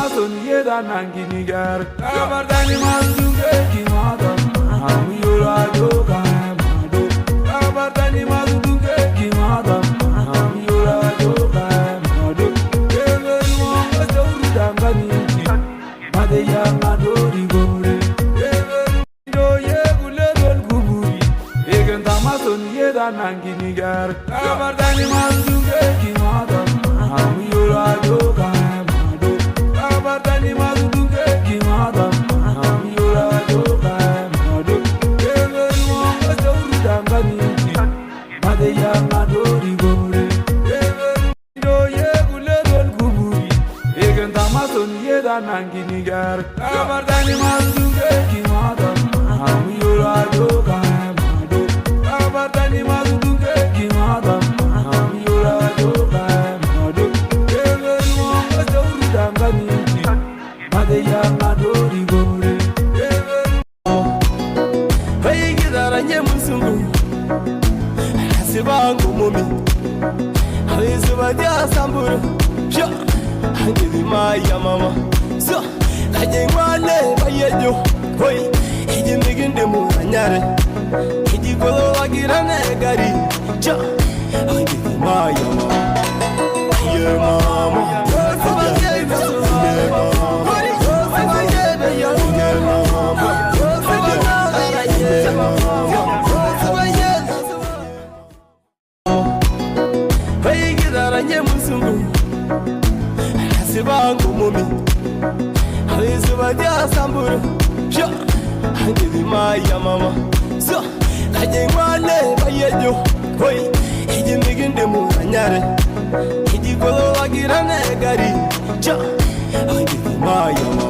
Tamason yeda nanginigar Kabardani mazuke kimada Hamiyura yoga mado Kabardani mazuke kimada Hamiyura yoga mado Keveri mwanga jauru dangani Made ya madori gore Keveri do yegule dol kuburi Egen Tamason yeda nanginigar Kabardani mazuke kimada Hamiyura yoga Nanginigar Kabardani mazuke kimada Hamiyura yoga mado Kabardani mazuke kimada Hamiyura yoga mado Keveri mwanga jauru dangani Made ya madori gore Hey gidara nye musungu Hasibangu mumi Halizuba dia samburu Sha Hangidi maya mama So, kajengwane bayejo, hoi, hiji miginde muanyare, hiji kolo wagirane gari, cha, hiji maya mama, ye mama, hey gidara nye musungu, hasibangu mumi. Halizuba dia samburu Sha Hangidi maya mama So Kajengwane bayejo Hoi Hiji miginde muanyare Hiji kolo wagirane gari Cha Hangidi maya mama